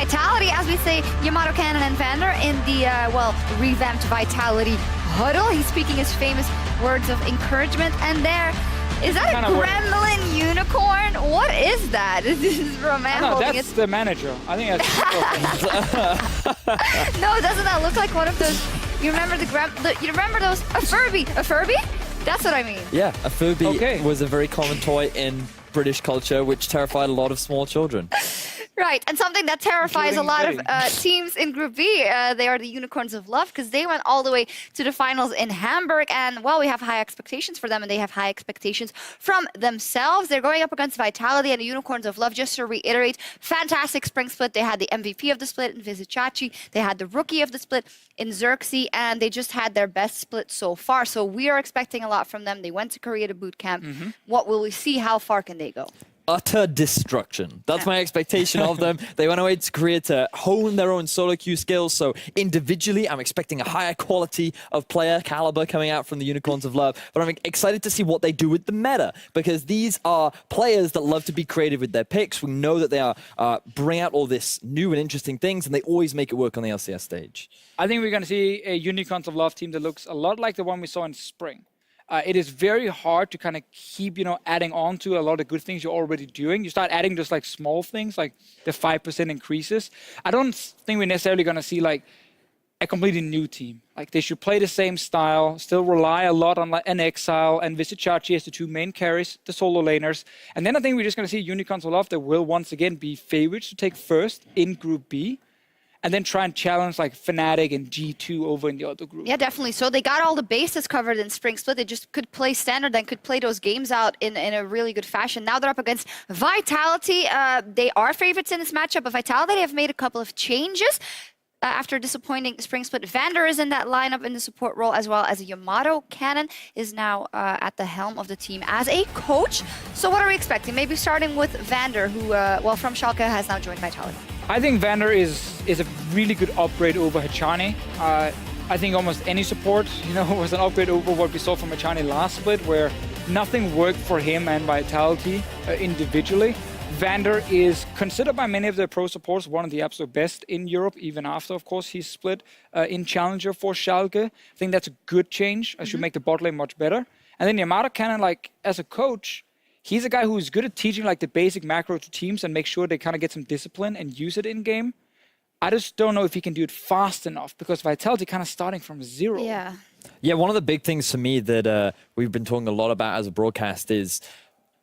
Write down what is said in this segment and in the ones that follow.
Vitality, as we say, Yamato Cannon and Vander in the, revamped Vitality huddle. He's speaking his famous words of encouragement. And there, is that a gremlin unicorn? What is that? This is from a man holding that's the manager. I think that's... No, doesn't that look like one of those... You remember you remember those? A Furby? A Furby? That's what I mean. Yeah, a Furby was a very common toy in British culture, which terrified a lot of small children. Right, and something that terrifies a lot of teams in Group B, they are the Unicorns of Love, because they went all the way to the finals in Hamburg, and, well, we have high expectations for them, and they have high expectations from themselves. They're going up against Vitality and the Unicorns of Love. Just to reiterate, fantastic spring split. They had the MVP of the split in VIT. They had the rookie of the split in Xerxes, and they just had their best split so far. So we are expecting a lot from them. They went to Korea to boot camp. What will we see? How far can they go? Utter destruction. That's my expectation of them. They went away to Korea to hone their own solo queue skills. So individually, I'm expecting a higher quality of player caliber coming out from the Unicorns of Love. But I'm excited to see what they do with the meta, because these are players that love to be creative with their picks. We know that they are bring out all this new and interesting things, and they always make it work on the LCS stage. I think we're going to see a Unicorns of Love team that looks a lot like the one we saw in spring. It is very hard to kind of keep, adding on to a lot of good things you're already doing. You start adding just like small things, like the 5% increases. I don't think we're necessarily going to see like a completely new team. Like they should play the same style, still rely a lot on like an Exile and VIT as the two main carries, the solo laners. And then I think we're just going to see Unicorns of Love that will once again be favorites to take first in Group B, and then try and challenge like Fnatic and G2 over in the other group. Yeah, definitely. So they got all the bases covered in Spring Split. They just could play standard and could play those games out in a really good fashion. Now they're up against Vitality. They are favorites in this matchup, but Vitality have made a couple of changes. After a disappointing Spring Split, Vander is in that lineup in the support role, as well as Yamato Cannon is now at the helm of the team as a coach. So what are we expecting? Maybe starting with Vander, who, from Schalke, has now joined Vitality. I think Vander is a really good upgrade over Hachani. I think almost any support, was an upgrade over what we saw from Hachani last split, where nothing worked for him and Vitality individually. Vander is considered by many of the pro supporters one of the absolute best in Europe, even after, of course, he's split in Challenger for Schalke. I think that's a good change. Should make the bot lane much better. And then Yamato Cannon, like, as a coach, he's a guy who's good at teaching like the basic macro to teams and make sure they kind of get some discipline and use it in game. I just don't know if he can do it fast enough, because Vitality kind of starting from zero. Yeah, one of the big things for me that we've been talking a lot about as a broadcast is,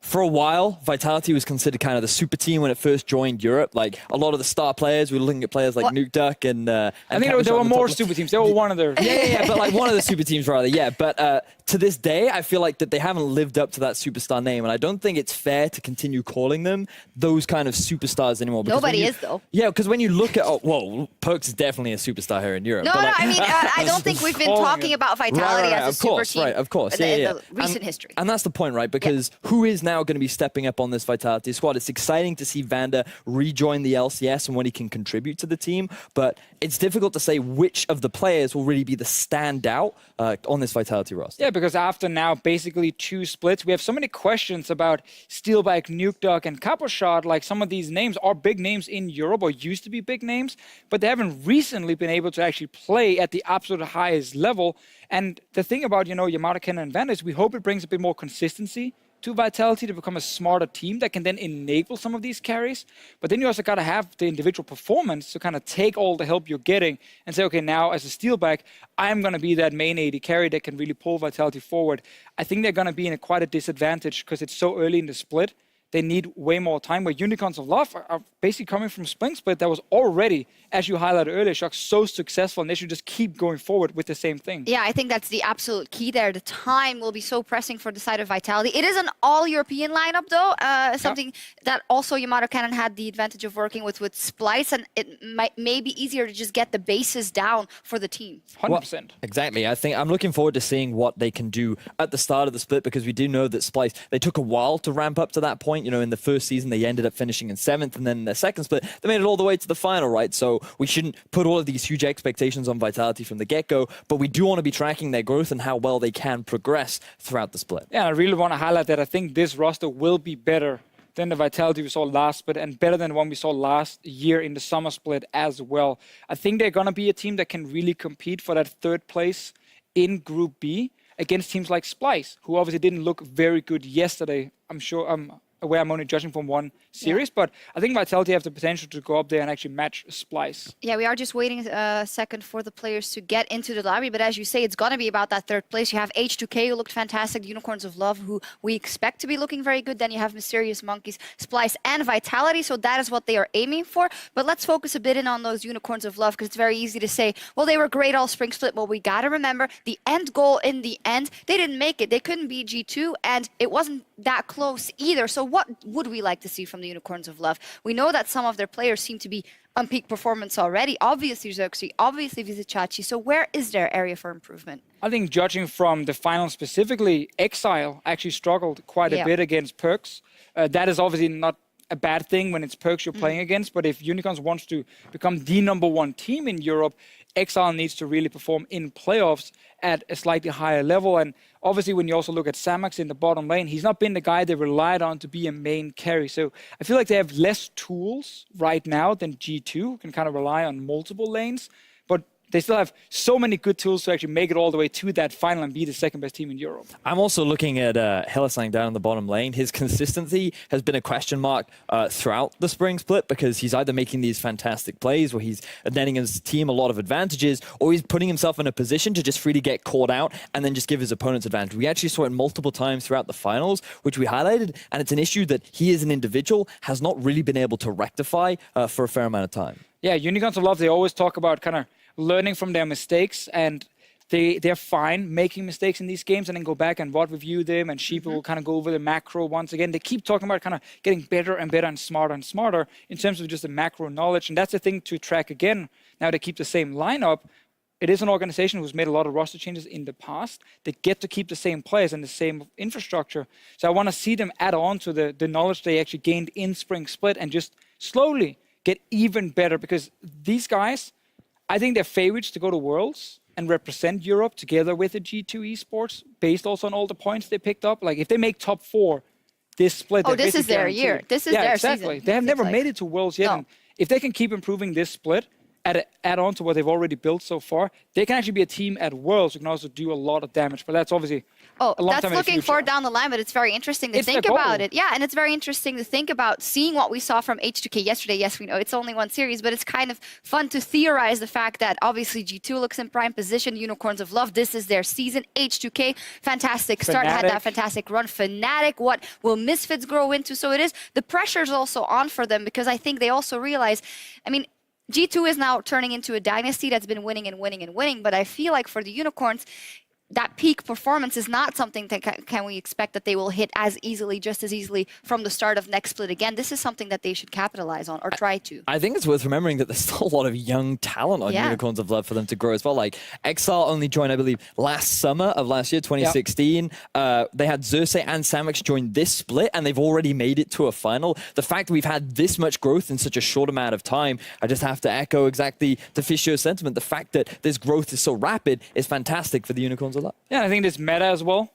for a while, Vitality was considered kind of the super team when it first joined Europe. Like, a lot of the star players, we were looking at players like Nuke Duck and I think there were more super teams. They were one of their... Yeah, but like one of the super teams, rather, yeah. But to this day, I feel like that they haven't lived up to that superstar name, and I don't think it's fair to continue calling them those kind of superstars anymore. Nobody is, though. Yeah, because when you look at... Perkz is definitely a superstar here in Europe. No, I mean, I don't think we've been talking about Vitality as a super team. Right, of course. In the recent history. And that's the point, right? Because who is now going to be stepping up on this Vitality squad? It's exciting to see Vander rejoin the LCS and when he can contribute to the team, but it's difficult to say which of the players will really be the standout on this Vitality roster. Yeah, because after now basically 2 splits, we have so many questions about Steelbike, Nuke Duck, and Caposhot. Like, some of these names are big names in Europe, or used to be big names, but they haven't recently been able to actually play at the absolute highest level. And the thing about, Yamato Cannon and Vander is we hope it brings a bit more consistency to Vitality to become a smarter team that can then enable some of these carries. But then you also got to have the individual performance to kind of take all the help you're getting and say, okay, now as a Steelback, I'm going to be that main AD carry that can really pull Vitality forward. I think they're going to be in quite a disadvantage because it's so early in the split. They need way more time, where Unicorns of Love are basically coming from Spring Split that was already, as you highlighted earlier, Shock, so successful, and they should just keep going forward with the same thing. Yeah, I think that's the absolute key there. The time will be so pressing for the side of Vitality. It is an all-European lineup, though, something that also Yamato Cannon had the advantage of working with Splice, and it may be easier to just get the bases down for the team. 100%. Well, exactly. I think I'm looking forward to seeing what they can do at the start of the split, because we do know that Splice, they took a while to ramp up to that point. In the first season, they ended up finishing in 7th, and then in the second split, they made it all the way to the final, right? So we shouldn't put all of these huge expectations on Vitality from the get-go, but we do want to be tracking their growth and how well they can progress throughout the split. Yeah, I really want to highlight that I think this roster will be better than the Vitality we saw last split, and better than one we saw last year in the summer split as well. I think they're going to be a team that can really compete for that third place in Group B against teams like Splice, who obviously didn't look very good yesterday. I'm sure aware I'm only judging from one series, but I think Vitality have the potential to go up there and actually match Splice. Yeah, we are just waiting a second for the players to get into the lobby, but as you say, it's going to be about that third place. You have H2K, who looked fantastic, Unicorns of Love, who we expect to be looking very good. Then you have Mysterious Monkeys, Splice, and Vitality, so that is what they are aiming for. But let's focus a bit in on those Unicorns of Love, because it's very easy to say, well, they were great all spring split. Well, we got to remember, the end goal in the end, they didn't make it. They couldn't beat G2, and it wasn't that close either. So what would we like to see from the Unicorns of Love? We know that some of their players seem to be on peak performance already. Obviously Xerxes, obviously VIT. So where is there area for improvement? I think judging from the final specifically, Exile actually struggled quite a bit against Perks. That is obviously not a bad thing when it's Perks you're playing against, but if Unicorns wants to become the #1 team in Europe, Exile needs to really perform in playoffs at a slightly higher level. And obviously, when you also look at Samax in the bottom lane, he's not been the guy they relied on to be a main carry. So I feel like they have less tools right now than G2, who can kind of rely on multiple lanes. But they still have so many good tools to actually make it all the way to that final and be the second best team in Europe. I'm also looking at Hylissang down in the bottom lane. His consistency has been a question mark throughout the spring split, because he's either making these fantastic plays where he's netting his team a lot of advantages, or he's putting himself in a position to just freely get caught out and then just give his opponents advantage. We actually saw it multiple times throughout the finals, which we highlighted, and it's an issue that he as an individual has not really been able to rectify for a fair amount of time. Yeah, Unicorns of Love, they always talk about kind of learning from their mistakes, and they're fine making mistakes in these games and then go back and VOD review them, and Sheepa will kind of go over the macro once again. They keep talking about kind of getting better and better and smarter in terms of just the macro knowledge, and that's the thing to track again. Now they keep the same lineup. It is an organization who's made a lot of roster changes in the past. They get to keep the same players and the same infrastructure. So I want to see them add on to the knowledge they actually gained in Spring Split and just slowly get even better, because these guys, I think they're favorites to go to Worlds and represent Europe together with the G2 esports, based also on all the points they picked up. Like if they make top 4 this split, oh, this is their year. This is their exactly. season. They have never made it to Worlds yet. No. And if they can keep improving this split, add on to what they've already built so far, they can actually be a team at Worlds who can also do a lot of damage. But that's obviously a long that's time in the looking future. far down the line, but it's very interesting to think about it. Yeah, and it's very interesting to think about seeing what we saw from H2K yesterday. Yes, we know it's only one series, but it's kind of fun to theorize the fact that obviously G2 looks in prime position, Unicorns of Love, this is their season. H2K, fantastic start, had that fantastic run. Fnatic, what will Misfits grow into? So it is, the pressure's also on for them, because I think they also realize, I mean, G2 is now turning into a dynasty that's been winning and winning and winning, but I feel like for the Unicorns, that peak performance is not something that can we expect that they will hit as easily, just as easily from the start of next split again. This is something that they should capitalize on, or try to. I think it's worth remembering that there's still a lot of young talent on Unicorns of Love for them to grow as well. Like Exile only joined, I believe, last summer of last year, 2016. They had Xerxes and Samax join this split, and they've already made it to a final. The fact that we've had this much growth in such a short amount of time, I just have to echo exactly the Fisher's sentiment. The fact that this growth is so rapid is fantastic for the Unicorns of Love. Yeah, I think this meta as well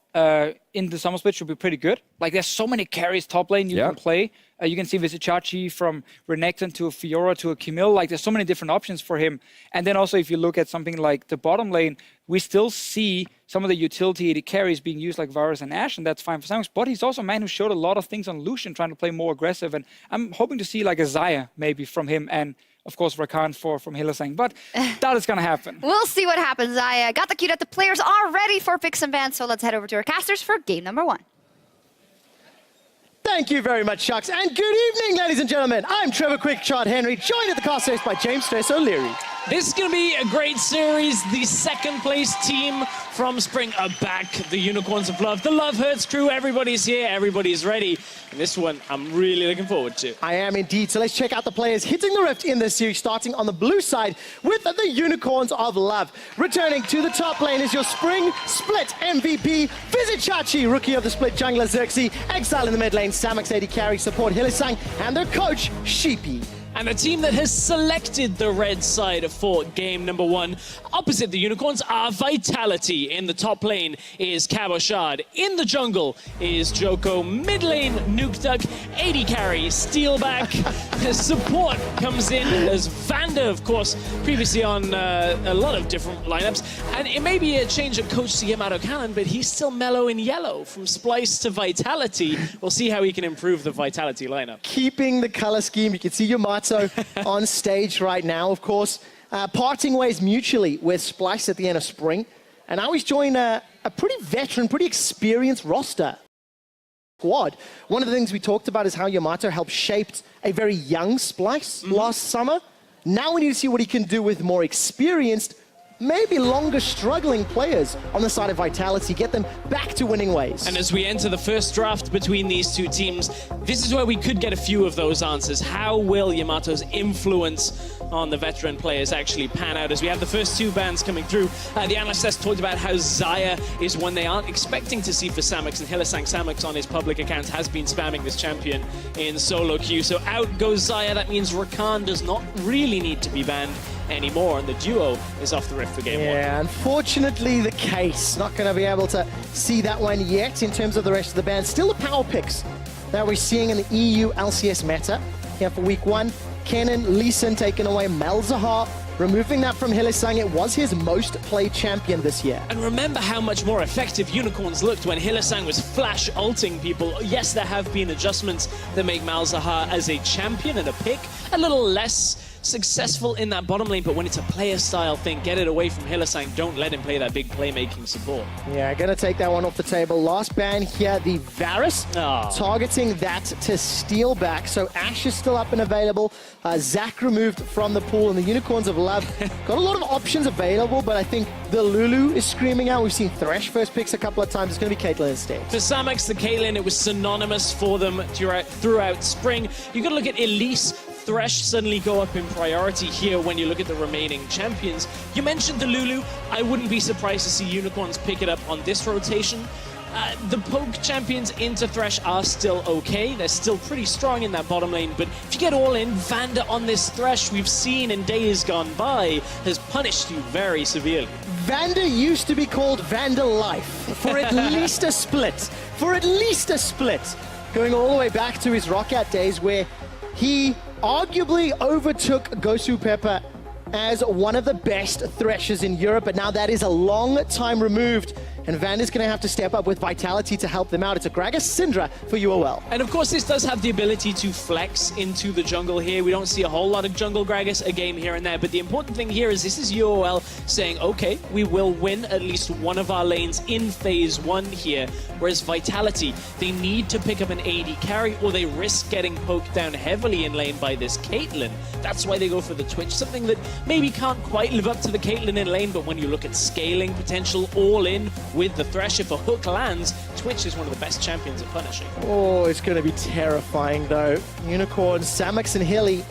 in the summer split should be pretty good. Like there's so many carries top lane you can play. You can see VIT from Renekton to a Fiora to a Camille. Like there's so many different options for him. And then also if you look at something like the bottom lane, we still see some of the utility AD carries being used like Varus and Ashe, and that's fine for Samax. But he's also a man who showed a lot of things on Lucian, trying to play more aggressive. And I'm hoping to see like a Xayah maybe from him, and of course, Rakan from Hylissang, but that is going to happen. We'll see what happens. I got the cue that the players are ready for picks and bans, so let's head over to our casters for game number 1. Thank you very much, Shucks, and good evening, ladies and gentlemen. I'm Trevor Quickshot Henry, joined at the cast stage by James Stress O'Leary. This is going to be a great series. The second place team from Spring are back, the Unicorns of Love. The Love Hurts crew, everybody's here, everybody's ready. And this one, I'm really looking forward to. I am indeed, so let's check out the players hitting the rift in this series, starting on the blue side with the Unicorns of Love. Returning to the top lane is your Spring Split MVP, VIT, rookie of the split jungler Xerxes, Exile in the mid lane, Samax AD carry support Hylissang, and their coach, Sheepy. And the team that has selected the red side for game number 1, opposite the Unicorns, are Vitality. In the top lane is Cabochard. In the jungle is Joko. Mid lane, Nukeduck. AD carry, Steelback. Support comes in as Vanda, of course, previously on a lot of different lineups. And it may be a change of coach to Yamato Cannon, but he's still mellow in yellow from Splice to Vitality. We'll see how he can improve the Vitality lineup. Keeping the color scheme. You can see Yamato on stage right now, of course. Parting ways mutually with Splice at the end of spring. And now he's joined a pretty veteran, pretty experienced roster squad. One of the things we talked about is how Yamato helped shape a very young Splice last summer. Now we need to see what he can do with more experienced, maybe longer struggling players on the side of Vitality, get them back to winning ways. And as we enter the first draft between these two teams, this is where we could get a few of those answers. How will Yamato's influence on the veteran players actually pan out as we have the first 2 bans coming through? The analyst has talked about how Xayah is one they aren't expecting to see for Samux, and Hylissang Samux on his public account has been spamming this champion in solo queue. So out goes Xayah. That means Rakan does not really need to be banned anymore, and the duo is off the rift for game 1. Yeah, unfortunately the case. Not going to be able to see that one yet in terms of the rest of the band. Still the power picks that we're seeing in the EU LCS meta here for week 1. Kennen, Lee Sin taking away Malzahar, removing that from Hylissang. It was his most played champion this year. And remember how much more effective Unicorns looked when Hylissang was flash ulting people. Yes, there have been adjustments that make Malzahar as a champion and a pick a little less successful in that bottom lane, but when it's a player style thing, get it away from Hylissang. Don't let him play that big playmaking support. Yeah, gonna take that one off the table. Last ban here, the Varus, targeting that to Steelback. So Ashe is still up and available. Zach removed from the pool, and the Unicorns of Love got a lot of options available, but I think the Lulu is screaming out. We've seen Thresh first picks a couple of times. It's gonna be Caitlyn instead. For Samux, the Caitlyn, it was synonymous for them throughout spring. You gotta look at Elise. Thresh suddenly go up in priority here when you look at the remaining champions. You mentioned the Lulu. I wouldn't be surprised to see Unicorns pick it up on this rotation. The poke champions into Thresh are still okay. They're still pretty strong in that bottom lane, but if you get all in, Vanda on this Thresh we've seen in days gone by has punished you very severely. Vanda used to be called Vanda Life for at least a split. For at least a split. Going all the way back to his Rockat days where he arguably overtook Gosu Pepper as one of the best Threshers in Europe, but now that is a long time removed, and Vanda's going to have to step up with Vitality to help them out. It's a Gragas Syndra for UOL. And of course, this does have the ability to flex into the jungle here. We don't see a whole lot of jungle Gragas, a game here and there, but the important thing here is this is UOL saying, okay, we will win at least one of our lanes in phase 1 here, whereas Vitality, they need to pick up an AD carry or they risk getting poked down heavily in lane by this Caitlyn. That's why they go for the Twitch, something that maybe can't quite live up to the Caitlyn in lane, but when you look at scaling potential all in with the Thresh, if a hook lands, Twitch is one of the best champions at punishing. Oh, it's going to be terrifying though. Unicorns, Samux and Hilly,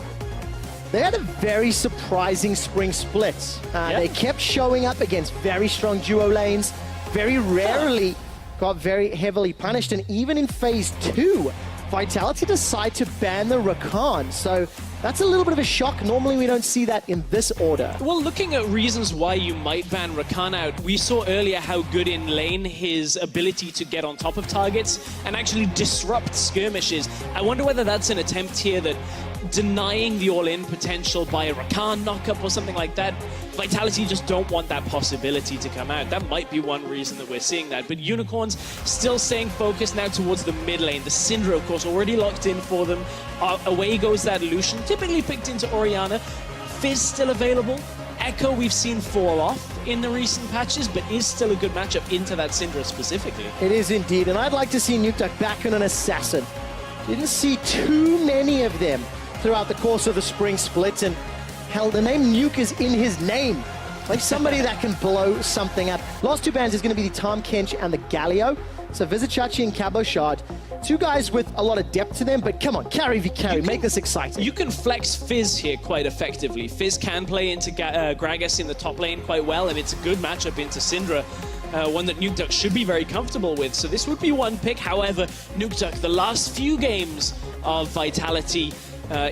they had a very surprising spring split. They kept showing up against very strong duo lanes, very rarely got very heavily punished, and even in phase 2, Vitality decide to ban the Rakan. So that's a little bit of a shock. Normally we don't see that in this order. Well, looking at reasons why you might ban Rakan out, we saw earlier how good in lane his ability to get on top of targets and actually disrupt skirmishes. I wonder whether that's an attempt here that denying the all-in potential by a Rakan knockup or something like that. Vitality just don't want that possibility to come out. That might be one reason that we're seeing that. But Unicorns still staying focused now towards the mid lane. The Syndra, of course, already locked in for them. Away goes that Lucian, typically picked into Orianna. Fizz still available. Echo we've seen fall off in the recent patches, but is still a good matchup into that Syndra specifically. It is indeed, and I'd like to see Nukeduck back on an assassin. Didn't see too many of them throughout the course of the spring split, and hell, the name Nuke is in his name. Like somebody that can blow something up. Last 2 bans is going to be the Tom Kench and the Galio. So VizitChachi and Cabochard, 2 guys with a lot of depth to them, but come on, carry v carry, make this exciting. You can flex Fizz here quite effectively. Fizz can play into Gragas in the top lane quite well, and it's a good matchup into Syndra. One that Nukeduck should be very comfortable with. So this would be one pick. However, Nukeduck, the last few games of Vitality,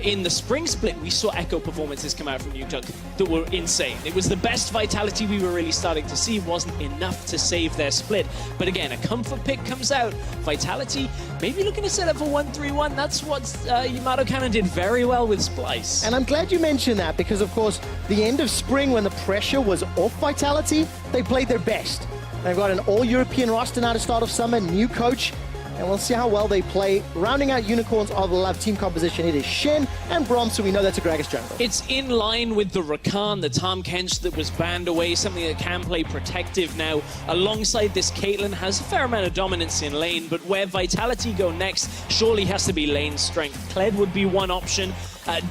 in the spring split, we saw Echo performances come out from Nukeduck that were insane. It was the best Vitality we were really starting to see. Wasn't enough to save their split. But again, a comfort pick comes out. Vitality maybe looking to set up for 1-3-1. That's what Yamato Cannon did very well with Splice. And I'm glad you mentioned that because, of course, the end of spring when the pressure was off Vitality, they played their best. They've got an all-European roster now to start off summer, new coach, and we'll see how well they play. Rounding out Unicorns of Love team composition, it is Shen and Brom, so we know that's a Gragas jungle. It's in line with the Rakan, the Tahm Kench that was banned away, something that can play protective now. Alongside this, Caitlyn has a fair amount of dominance in lane, but where Vitality go next surely has to be lane strength. Kled would be one option.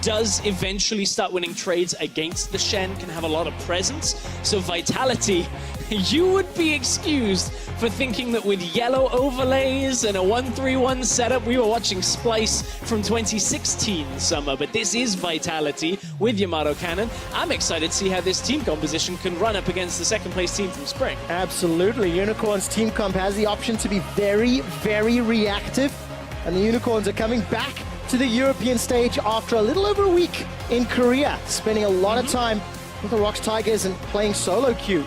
Does eventually start winning trades against the Shen, can have a lot of presence. So Vitality, you would be excused for thinking that with yellow overlays and a 1-3-1 setup, we were watching Splice from 2016 summer, but this is Vitality with Yamato Cannon. I'm excited to see how this team composition can run up against the second place team from spring. Absolutely. Unicorns team comp has the option to be very, very reactive, and the Unicorns are coming back to the European stage after a little over a week in Korea, spending a lot of time with the Rocks Tigers and playing solo queue.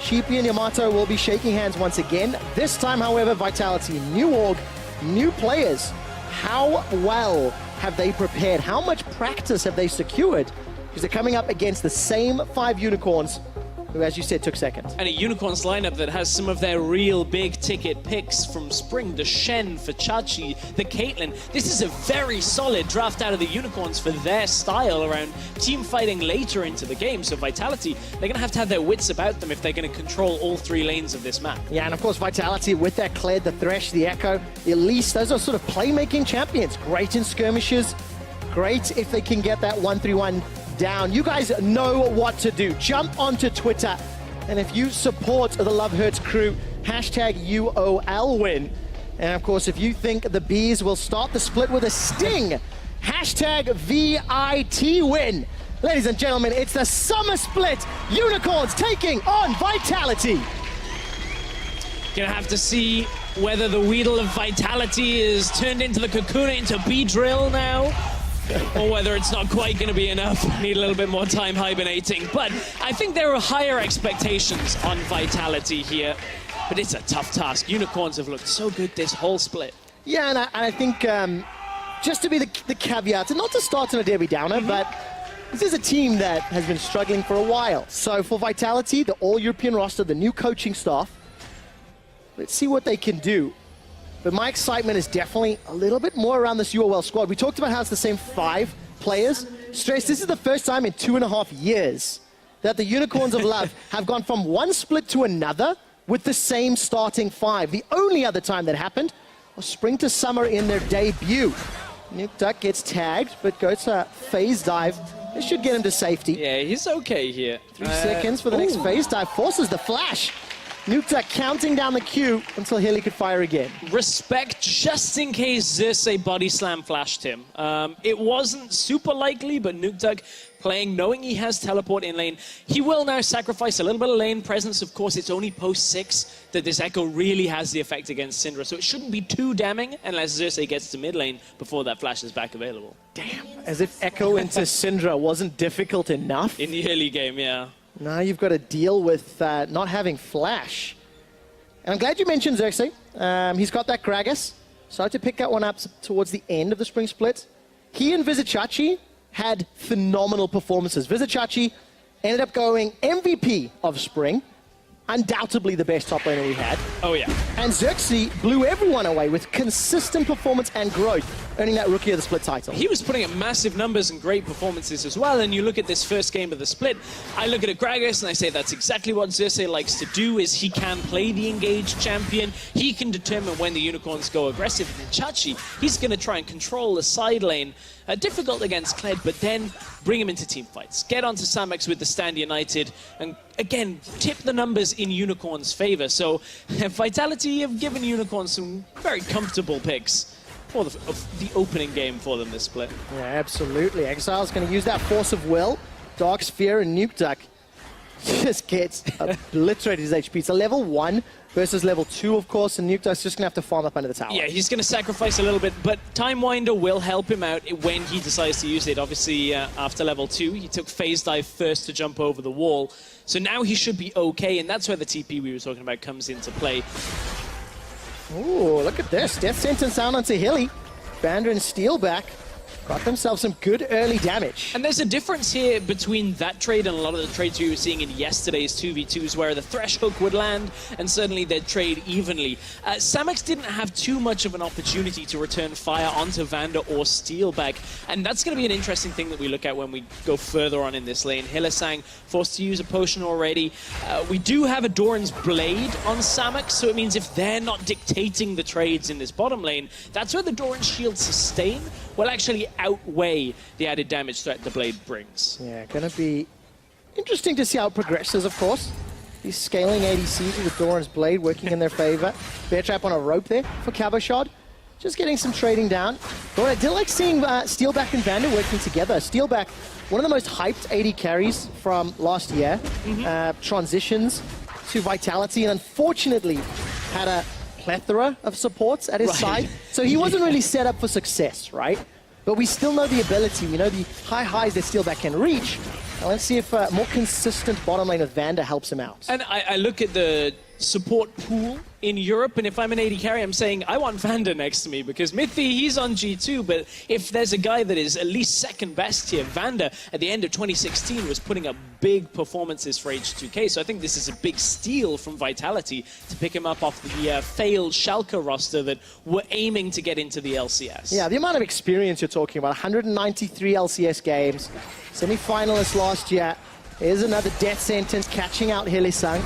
Sheepy and Yamato will be shaking hands once again. This time, however, Vitality, new org, new players. How well have they prepared? How much practice have they secured? Because they're coming up against the same 5 Unicorns who, as you said, took second. And a Unicorns lineup that has some of their real big ticket picks from spring. The Shen for Chachi, the Caitlyn. This is a very solid draft out of the Unicorns for their style around team fighting later into the game. So Vitality, they're going to have their wits about them if they're going to control all 3 lanes of this map. Yeah, and of course Vitality with their Kled, the Thresh, the Echo, Elise, those are sort of playmaking champions. Great in skirmishes, great if they can get that 1-3-1 down. You guys know what to do. Jump onto Twitter, and if you support the Love Hurts crew, hashtag UOL win. And of course, if you think the Bees will start the split with a sting, hashtag VIT win. Ladies and gentlemen, it's the summer split. Unicorns taking on Vitality. Gonna have to see whether the Weedle of Vitality is turned into the Kakuna into B-Drill now, or whether it's not quite going to be enough. Need a little bit more time hibernating. But I think there are higher expectations on Vitality here. But it's a tough task. Unicorns have looked so good this whole split. Yeah, and I think just to be the caveat, and not to start on a Debbie Downer, but this is a team that has been struggling for a while. So for Vitality, the all-European roster, the new coaching staff, let's see what they can do. But my excitement is definitely a little bit more around this UOL squad. We talked about how it's the same 5 players. Stress, this is the first time in 2.5 years that the Unicorns of Love have gone from one split to another with the same starting 5. The only other time that happened was spring to summer in their debut. Nukeduck gets tagged, but goes to phase dive. This should get him to safety. Yeah, he's okay here. 3 seconds for the next phase dive. Forces the flash. Nukeduck counting down the queue until Hilly could fire again. Respect just in case Xerxes body slam flashed him. It wasn't super likely, but Nukeduck playing, knowing he has teleport in lane. He will now sacrifice a little bit of lane presence. Of course, it's only post 6 that this Echo really has the effect against Syndra, so it shouldn't be too damning unless Xerxes gets to mid lane before that flash is back available. Damn, as if Echo into Syndra wasn't difficult enough. In the early game, yeah. Now you've got to deal with not having flash. And I'm glad you mentioned Xerxes. He's got that Gragas. Started to pick that one up towards the end of the spring split. He and Vizichachi had phenomenal performances. Vizichachi ended up going MVP of spring. Undoubtedly the best top laner we had. Oh, yeah. And Xerxes blew everyone away with consistent performance and growth, earning that Rookie of the Split title. He was putting up massive numbers and great performances as well, and you look at this first game of the split, I look at a Gragas and I say that's exactly what Xerxes likes to do, is he can play the engaged champion, he can determine when the Unicorns go aggressive, and Chachi, he's going to try and control the side lane. Difficult against Kled, but then bring him into team fights. Get onto Samex with the Stand United, and again, tip the numbers in Unicorn's favor. So Vitality have given Unicorn some very comfortable picks for the opening game for them this split. Yeah, absolutely. Exile's going to use that force of will. Dark Sphere and Nukeduck just gets obliterated his HP. It's a level 1 versus level 2, of course, and Nukeduck's just going to have to farm up under the tower. Yeah, he's going to sacrifice a little bit, but Time Winder will help him out when he decides to use it. Obviously, after level 2, he took Phase Dive first to jump over the wall. So now he should be okay, and that's where the TP we were talking about comes into play. Ooh, look at this. Death Sentence down onto Hilly. Vander and Steelback got themselves some good early damage. And there's a difference here between that trade and a lot of the trades we were seeing in yesterday's 2v2s where the Thresh Hook would land and suddenly they'd trade evenly. Samex didn't have too much of an opportunity to return fire onto Vander or Steelback, and that's going to be an interesting thing that we look at when we go further on in this lane. Hylissang forced to use a potion already. We do have a Doran's Blade on Samex, so it means if they're not dictating the trades in this bottom lane, that's where the Doran's Shield sustain will actually outweigh the added damage threat the Blade brings. Yeah, going to be interesting to see how it progresses, of course. These scaling ADCs with Doran's Blade working in their favor. Bear Trap on a rope there for Cabochard. Just getting some trading down. But I did like seeing Steelback and Vander working together. Steelback, one of the most hyped AD carries from last year. Transitions to Vitality, and unfortunately had a plethora of supports at his side. So he wasn't really set up for success, right? But we still know the ability. We know the high highs that Steelback can reach. And let's see if more consistent bottom lane with Vander helps him out. And I look at the support pool in Europe, and if I'm an AD carry, I'm saying I want Vander next to me because Mithi, he's on G2, but if there's a guy that is at least second best here, Vander at the end of 2016 was putting up big performances for H2K, so I think this is a big steal from Vitality to pick him up off the failed Schalke roster that were aiming to get into the LCS. Yeah, the amount of experience you're talking about, 193 LCS games, semi-finalist last year. Here's another Death Sentence catching out Hylissang,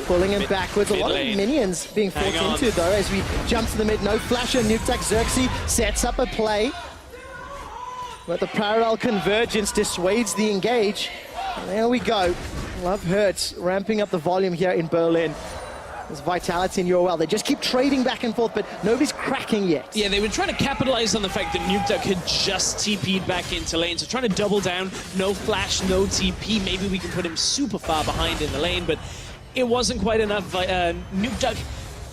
pulling him backwards. A lot of minions being forced into though as we jump to the mid. No flasher. Nukeduck Xerxes sets up a play. But the parallel convergence dissuades the engage. And there we go. Love Hurts ramping up the volume here in Berlin. There's Vitality in UOL. They just keep trading back and forth, but nobody's cracking yet. Yeah, they were trying to capitalize on the fact that Nukeduck had just TP'd back into lane, so trying to double down, no flash, no TP. Maybe we can put him super far behind in the lane, but it wasn't quite enough. Nukeduck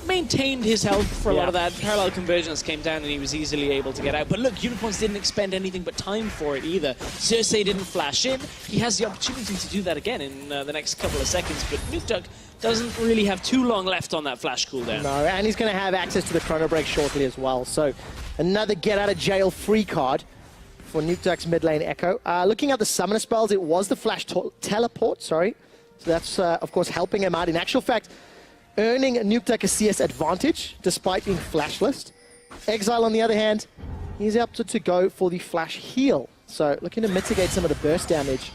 maintained his health for a lot of that. Parallel convergence came down and he was easily able to get out. But look, Unicorns didn't expend anything but time for it either. Cersei didn't flash in. He has the opportunity to do that again in the next couple of seconds, but Nukeduck doesn't really have too long left on that flash cooldown. No, and he's going to have access to the Chrono Break shortly as well. So another get out of jail free card for Nukeduck's mid lane Echo. Looking at the summoner spells, it was the flash teleport, sorry. So that's, of course, helping him out. In actual fact, earning Nukeduck a CS advantage despite being flashless. Exile, on the other hand, he's opted to go for the flash heal. So looking to mitigate some of the burst damage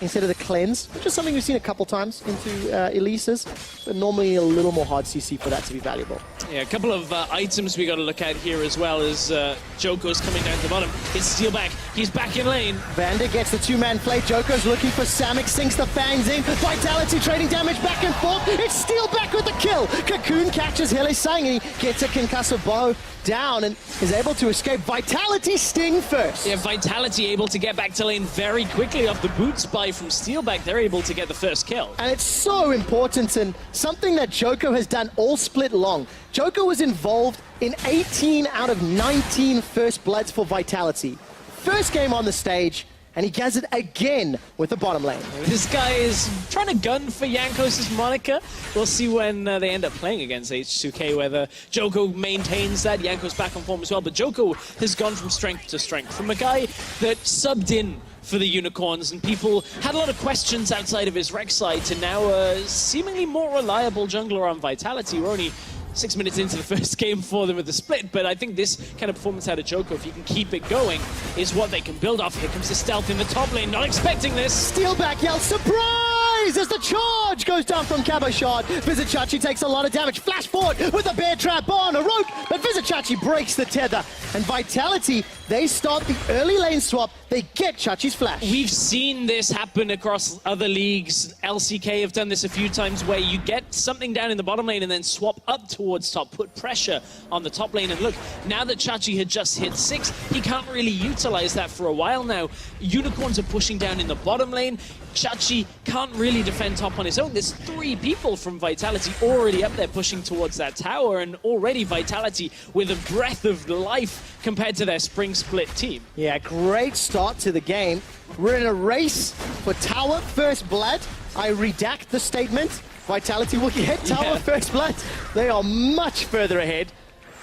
instead of the cleanse, which is something we've seen a couple times into Elisa's, but normally a little more hard CC for that to be valuable. Yeah, a couple of items we got to look at here as well as Joko's coming down to the bottom. It's Steelback. He's back in lane. Vander gets the two-man play. Joko's looking for Samex, sinks the fangs in. Vitality trading damage back and forth. It's Steelback with the kill. Cocoon catches Hylissang and he gets a concussive bow down and is able to escape. Vitality sting first. Yeah, Vitality able to get back to lane very quickly off the boot spy from Steelback. They're able to get the first kill. And it's so important and something that Joko has done all split long. Joko was involved in 18 out of 19 first bloods for Vitality. First game on the stage, and he gets it again with the bottom lane. This guy is trying to gun for Jankos' moniker. We'll see when they end up playing against H2K whether Joko maintains that. Jankos back on form as well, but Joko has gone from strength to strength. From a guy that subbed in for the Unicorns and people had a lot of questions outside of his rec side to now a seemingly more reliable jungler on Vitality. We're only 6 minutes into the first game for them with the split, but I think this kind of performance out of Joko, if he can keep it going, is what they can build off. Here comes the stealth in the top lane, not expecting this. Steelback yells, surprise! As the charge goes down from Cabochard. Vizichachi takes a lot of damage. Flash forward with a bear trap on a rope, but Vizichachi breaks the tether. And Vitality, they start the early lane swap. They get Chachi's flash. We've seen this happen across other leagues. LCK have done this a few times where you get something down in the bottom lane and then swap up towards top, put pressure on the top lane. And look, now that Chachi had just hit 6, he can't really utilize that for a while now. Unicorns are pushing down in the bottom lane. Chachi can't really defend top on his own. There's 3 people from Vitality already up there pushing towards that tower, and already Vitality with a breath of life compared to their spring split team. Yeah, great start to the game. We're in a race for tower first blood. I redact the statement. Vitality will get tower first blood. They are much further ahead.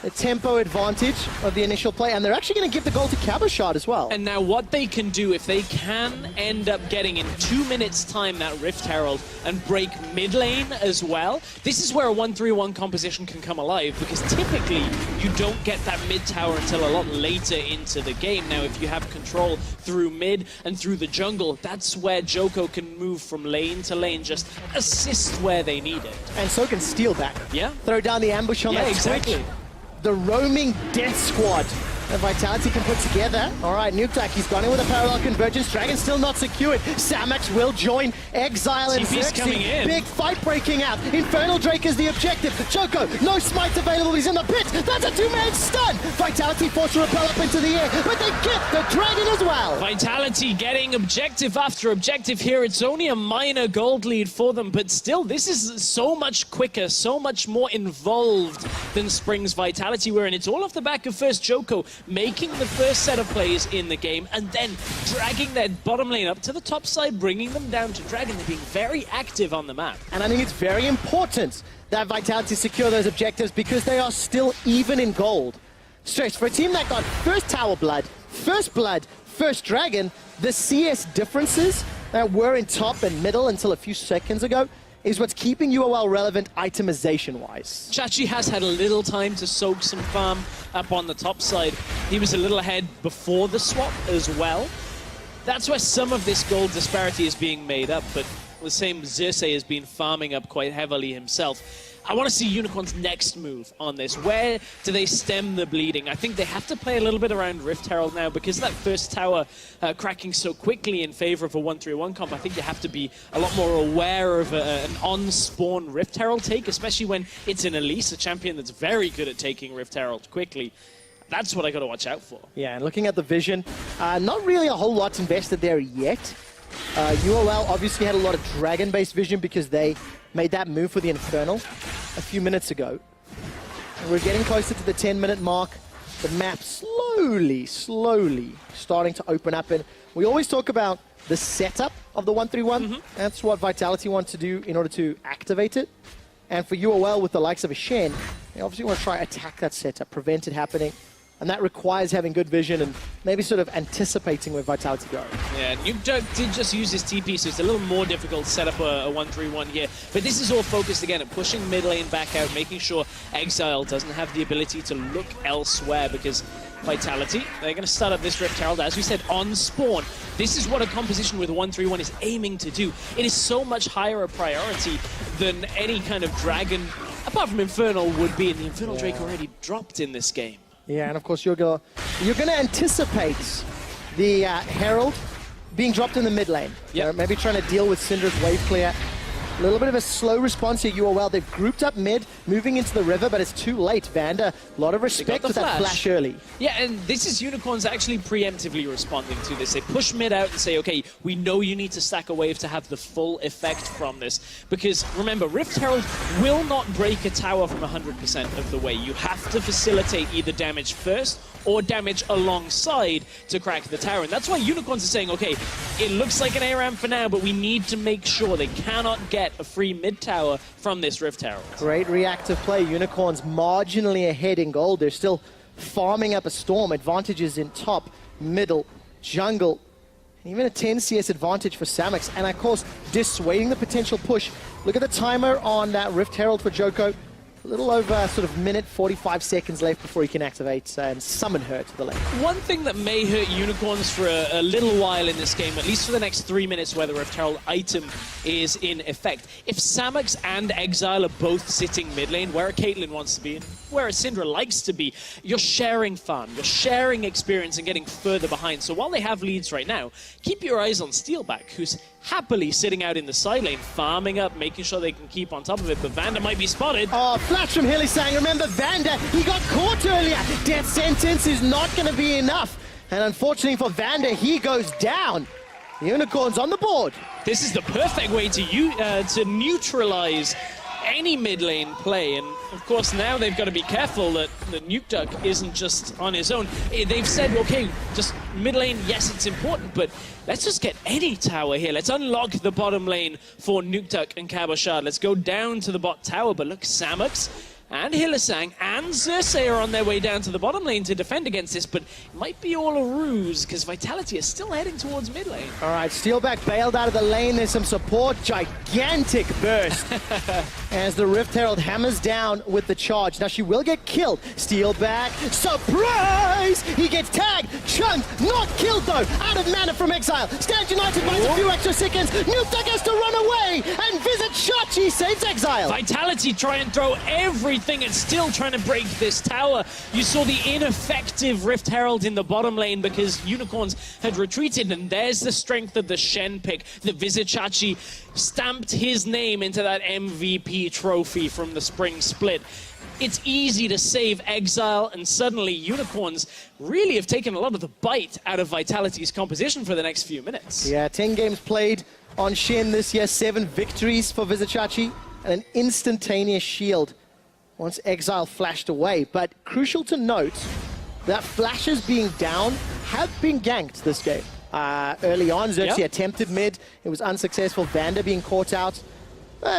The tempo advantage of the initial play, and they're actually going to give the goal to Caboshard as well. And now what they can do, if they can end up getting in 2 minutes time that Rift Herald and break mid lane as well, this is where a 1-3-1 composition can come alive, because typically you don't get that mid tower until a lot later into the game. Now if you have control through mid and through the jungle, that's where Joko can move from lane to lane, just assist where they need it. And so can Steelback. Yeah. Throw down the ambush on that exactly. switch. The roaming death squad that Vitality can put together. All right, Nukeduck, he's gone in with a parallel convergence. Dragon still not secured. Samax will join. Exile and TP's Xerxes. coming in. Big fight breaking out. Infernal Drake is the objective. Joko, no smite available. He's in the pit. That's a 2-man stun. Vitality forced to repel up into the air, but they get the Dragon as well. Vitality getting objective after objective here. It's only a minor gold lead for them, but still, this is so much quicker, so much more involved than Spring's Vitality were, and it's all off the back of first Joko making the first set of plays in the game, and then dragging their bottom lane up to the top side, bringing them down to Dragon. They're being very active on the map. And I think it's very important that Vitality secure those objectives, because they are still even in gold. Stress for a team that got first tower blood, first Dragon, the CS differences that were in top and middle until a few seconds ago is what's keeping UOL relevant itemization-wise. Chachi has had a little time to soak some farm up on the top side. He was a little ahead before the swap as well. That's where some of this gold disparity is being made up, but the same Xerxes has been farming up quite heavily himself. I want to see Unicorn's next move on this. Where do they stem the bleeding? I think they have to play a little bit around Rift Herald now, because that first tower cracking so quickly in favor of a 1-3-1 comp. I think you have to be a lot more aware of an on-spawn Rift Herald take, especially when it's an Elise, a champion that's very good at taking Rift Herald quickly. That's what I got to watch out for. Yeah, and looking at the vision, not really a whole lot invested there yet. UOL obviously had a lot of Dragon-based vision because they made that move for the Infernal a few minutes ago. And we're getting closer to the 10-minute mark. The map slowly starting to open up. And we always talk about the setup of the 1-3-1. That's what Vitality want to do in order to activate it. And for UOL, with the likes of a Shen, they obviously want to try attack that setup, prevent it happening. And that requires having good vision and maybe sort of anticipating where Vitality go. Yeah, Nukeduck did just use his TP, so it's a little more difficult to set up a 1-3-1 here. But this is all focused again at pushing mid lane back out, making sure Exile doesn't have the ability to look elsewhere, because Vitality, they're going to start up this Rift Herald, as we said, on spawn. This is what a composition with 1-3-1 is aiming to do. It is so much higher a priority than any kind of Dragon, apart from Infernal, would be, and the Infernal Drake already dropped in this game. Yeah, and of course you're gonna anticipate the Herald being dropped in the mid lane. Yeah, maybe trying to deal with Syndra's wave clear. A little bit of a slow response here, UOL. They've grouped up mid, moving into the river, but it's too late. Vander, a lot of respect with that flash early. Yeah, and this is Unicorns actually preemptively responding to this. They push mid out and say, okay, we know you need to stack a wave to have the full effect from this. Because remember, Rift Herald will not break a tower from 100% of the way. You have to facilitate either damage first or damage alongside to crack the tower. And that's why Unicorns are saying, okay, it looks like an ARAM for now, but we need to make sure they cannot get a free mid tower from this Rift Herald. Great reactive play. Unicorns marginally ahead in gold. They're still farming up a storm. Advantages in top, middle, jungle, and even a 10 CS advantage for Samax. And of course, dissuading the potential push. Look at the timer on that Rift Herald for Joko. A little over sort of minute 45 seconds left before he can activate and summon her to the lane. One thing that may hurt Unicorns for a little while in this game, at least for the next 3 minutes where the Rift Herald item is in effect, if Samax and Exile are both sitting mid lane, where a Caitlyn wants to be and where a Syndra likes to be, you're sharing fun, you're sharing experience and getting further behind. So while they have leads right now, keep your eyes on Steelback, who's happily sitting out in the side lane, farming up, making sure they can keep on top of it, but Vander might be spotted. Oh, flash from Hillisang. Remember, Vander, he got caught earlier. Death sentence is not going to be enough. And unfortunately for Vander, he goes down. The Unicorns on the board. This is the perfect way to neutralize any mid lane play, and of course now they've got to be careful that the Nuke Duck isn't just on his own. They've said, okay, just mid lane, yes, it's important, but let's just get any tower here. Let's unlock the bottom lane for Nuke Duck and Cabochard. Let's go down to the bot tower, but look, Samux and Hylissang and Xerxes are on their way down to the bottom lane to defend against this, but it might be all a ruse, because Vitality is still heading towards mid lane. All right, Steelback bailed out of the lane. There's some support. Gigantic burst as the Rift Herald hammers down with the charge. Now, she will get killed. Steelback, surprise! He gets tagged, chunked, not killed, though. Out of mana from Exile. Stand United buys a few extra seconds. Nuke Duck has to run away, and Visit Shachi saves Exile. Vitality try and throw everything and still trying to break this tower. You saw the ineffective Rift Herald in the bottom lane because Unicorns had retreated, and there's the strength of the Shen pick. The Vizichachi stamped his name into that MVP trophy from the spring split. It's easy to save Exile, and suddenly Unicorns really have taken a lot of the bite out of Vitality's composition for the next few minutes. Yeah, 10 games played on Shen this year, 7 victories for Vizichachi, and an instantaneous shield once Exile flashed away. But crucial to note that flashes being down have been ganked this game. Early on, Xerxes attempted mid. It was unsuccessful. Vander being caught out.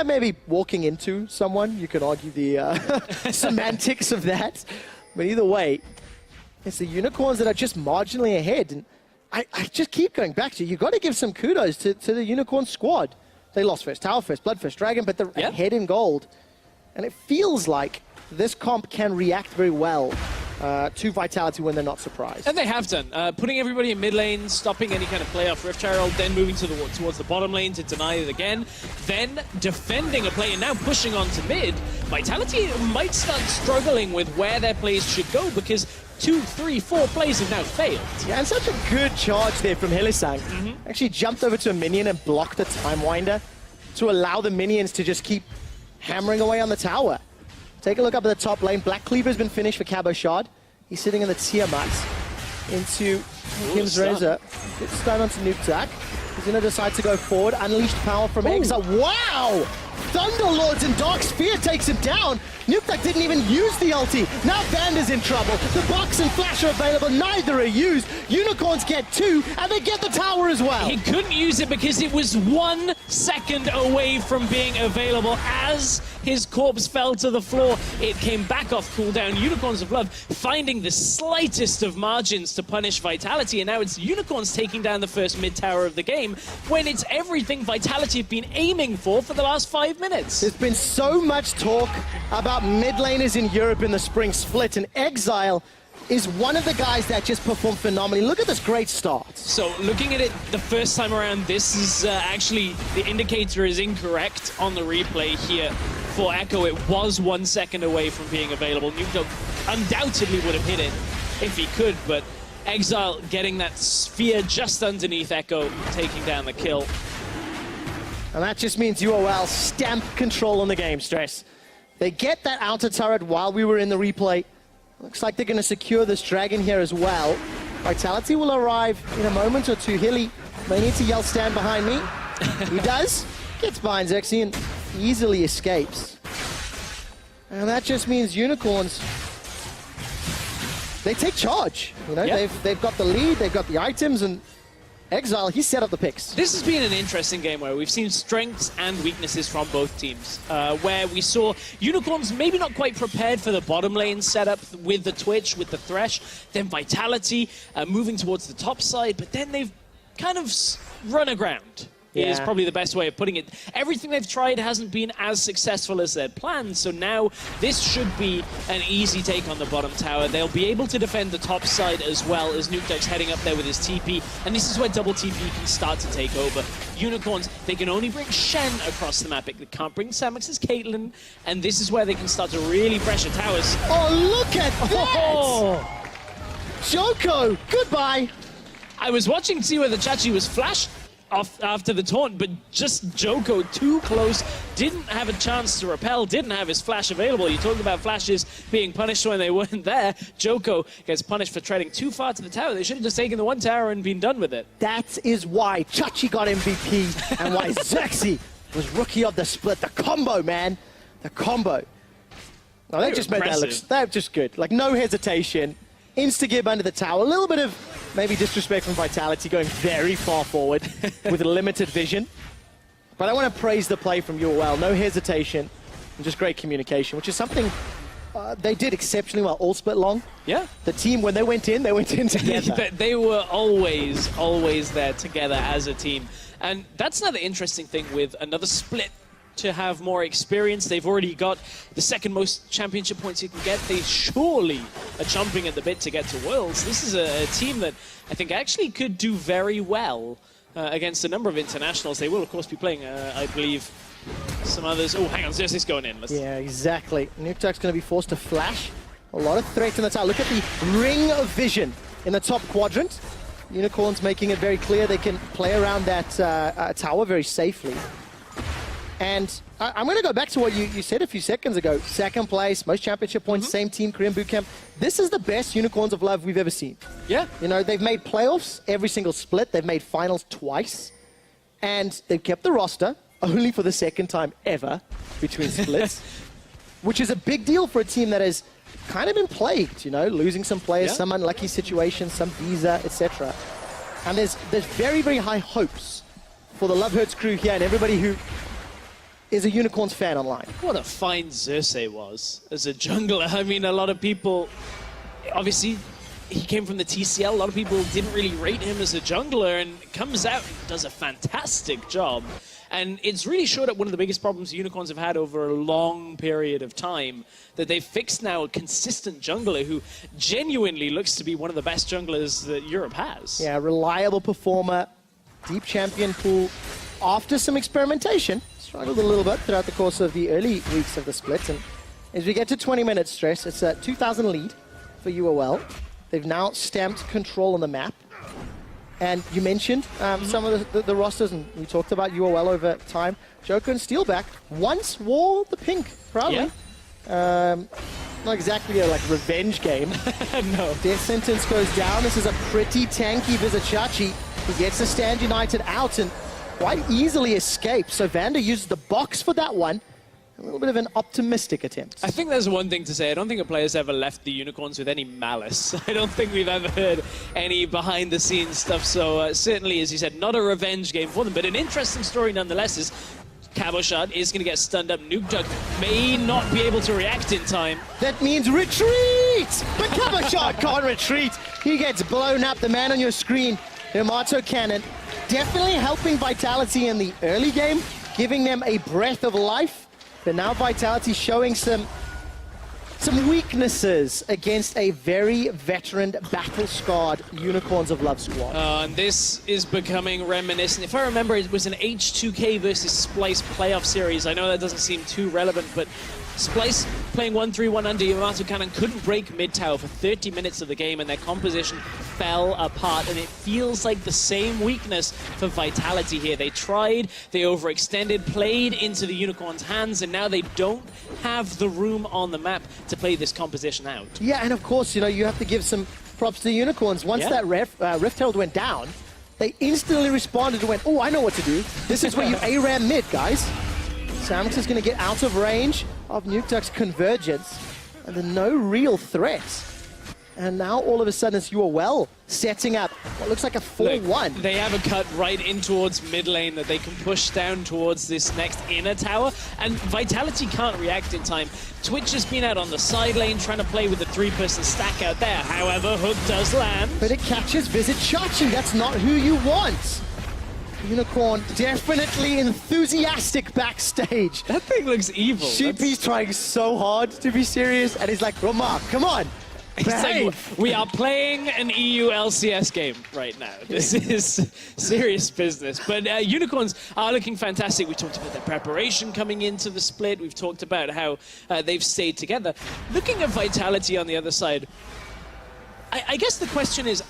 Maybe walking into someone. You could argue the semantics of that. But either way, it's the Unicorns that are just marginally ahead. And I just keep going back to, you got to give some kudos to the Unicorn squad. They lost first Tower, first Blood, first Dragon, but they're ahead in gold. And it feels like this comp can react very well to Vitality when they're not surprised. And they have done. Putting everybody in mid lane, stopping any kind of play off Rift Herald, then moving towards the bottom lane to deny it again, then defending a play and now pushing on to mid. Vitality might start struggling with where their plays should go because 2, 3, 4 plays have now failed. Yeah, and such a good charge there from Hylissang. Actually jumped over to a minion and blocked the Time Winder to allow the minions to just keep hammering away on the tower. Take a look up at the top lane. Black Cleaver's been finished for Cabochard. He's sitting in the Tiamat into Kim's Razor. Gets stunned onto Nuke Duck. He's going to decide to go forward. Unleashed power from Exile. Wow! Thunderlords and Dark Sphere takes him down. Nuke Duck didn't even use the ulti. Now Vander's in trouble. The Box and Flash are available. Neither are used. Unicorns get 2, and they get the tower as well. He couldn't use it because it was 1 second away from being available. As his corpse fell to the floor, it came back off cooldown. Unicorns of Love finding the slightest of margins to punish Vitality, and now it's Unicorns taking down the first mid tower of the game when it's everything Vitality have been aiming for the last 5 minutes. There's been so much talk about mid laners in Europe in the spring split, and Exile is one of the guys that just performed phenomenally. Look at this great start. So looking at it the first time around, this is actually, the indicator is incorrect on the replay here for Echo. It was 1 second away from being available. Nuke Duck undoubtedly would have hit it if he could, but Exile getting that sphere just underneath Echo, taking down the kill. And that just means UOL stamp control on the game, Stress. They get that outer turret while we were in the replay. Looks like they're going to secure this dragon here as well. Vitality will arrive in a moment or two. Hilly may need to yell, stand behind me. He does. Gets behind Xerxes and easily escapes. And that just means Unicorns, they take charge. You know, they've got the lead, they've got the items, and Exile, he set up the picks. This has been an interesting game where we've seen strengths and weaknesses from both teams. Where we saw Unicorns maybe not quite prepared for the bottom lane setup with the Twitch, with the Thresh, then Vitality moving towards the top side, but then they've kind of run aground. Is probably the best way of putting it. Everything they've tried hasn't been as successful as they'd planned, so now this should be an easy take on the bottom tower. They'll be able to defend the top side as well as Nuke Duck's heading up there with his TP, and this is where double TP can start to take over. Unicorns, they can only bring Shen across the map. They can't bring Samux's Caitlyn, and this is where they can start to really pressure towers. Oh, look at that! Joko, goodbye! I was watching to see whether Chachi was flashed. after the taunt, but just Joko too close, didn't have a chance to repel, didn't have his flash available. You talked about flashes being punished when they weren't there. Joko gets punished for treading too far to the tower. They should have just taken the one tower and been done with it. That is why Chachi got MVP and why Xerxes was rookie of the split. The combo, man. The combo. No, they just made that look, they're just good. Like, no hesitation. Insta-gib under the tower. A little bit of maybe disrespect from Vitality going very far forward with limited vision. But I want to praise the play from UOL. No hesitation and just great communication, which is something they did exceptionally well all split long. Yeah. The team, when they went in together. They were always there together as a team. And that's another interesting thing with another split to have more experience. They've already got the second most championship points you can get. They surely are chomping at the bit to get to Worlds. This is a team that I think actually could do very well against a number of internationals. They will, of course, be playing, I believe, some others. Oh, hang on, Xerxes going in. Yeah, exactly. Nukeduck's going to be forced to flash. A lot of threat in the tower. Look at the ring of vision in the top quadrant. Unicorns making it very clear they can play around that tower very safely. And I'm going to go back to what you said a few seconds ago. Second place, most championship points, same team, Korean Bootcamp. This is the best Unicorns of Love we've ever seen. Yeah. You know, they've made playoffs every single split. They've made finals twice. And they've kept the roster only for the second time ever between splits, which is a big deal for a team that has kind of been plagued, you know, losing some players, some unlucky situations, some visa, etc. And there's very, very high hopes for the Love Hurts crew here and everybody who is a Unicorns fan online. What a fine Xerxes was as a jungler. I mean, a lot of people, obviously, he came from the TCL. A lot of people didn't really rate him as a jungler, and comes out and does a fantastic job. And it's really showed up one of the biggest problems Unicorns have had over a long period of time, that they've fixed now a consistent jungler who genuinely looks to be one of the best junglers that Europe has. Yeah, reliable performer, deep champion pool. After some experimentation, struggled a little bit throughout the course of the early weeks of the split. And as we get to 20 minutes stress, it's a 2,000 lead for UOL. They've now stamped control on the map. And you mentioned some of the rosters, and we talked about UOL over time. Joko and Steelback once wore the pink, proudly. Yeah. Not exactly a revenge game. No. Death sentence goes down. This is a pretty tanky Vizichachi. He gets the Stand United out and quite easily escapes. So Vander uses the box for that one. A little bit of an optimistic attempt. I think there's one thing to say. I don't think a player's ever left the Unicorns with any malice. I don't think we've ever heard any behind-the-scenes stuff. So certainly, as you said, not a revenge game for them. But an interesting story nonetheless is Caboshot is going to get stunned up. Nukeduck may not be able to react in time. That means retreat! But Caboshot can't retreat. He gets blown up. The man on your screen, Yamato Cannon, definitely helping Vitality in the early game, giving them a breath of life. But now Vitality showing some weaknesses against a very veteran, battle-scarred Unicorns of Love squad. And this is becoming reminiscent. If I remember, it was an H2K versus Splice playoff series. I know that doesn't seem too relevant, but Splice playing 1-3-1 under Yamato Cannon couldn't break mid-tower for 30 minutes of the game, and their composition fell apart. And it feels like the same weakness for Vitality here. They tried, they overextended, played into the Unicorns' hands, and now they don't have the room on the map to play this composition out. Yeah, and of course, you know, you have to give some props to the Unicorns. Once that Rift Herald went down, they instantly responded and went, oh, I know what to do. This is where you ARAM mid, guys. Samix is going to get out of range of Nukeduck's convergence, and there's no real threat. And now all of a sudden it's UOL setting up what looks like a 4-1. They have a cut right in towards mid lane that they can push down towards this next inner tower, and Vitality can't react in time. Twitch has been out on the side lane trying to play with the 3-person stack out there. However, Hook does land. But it catches Vizichachi. That's not who you want. Unicorn definitely enthusiastic backstage. That thing looks evil. Sheepy's trying so hard to be serious, and he's like, Romar, come on. He's like, we are playing an EU LCS game right now. This is serious business. But Unicorns are looking fantastic. We talked about their preparation coming into the split. We've talked about how they've stayed together. Looking at Vitality on the other side, I guess the question is,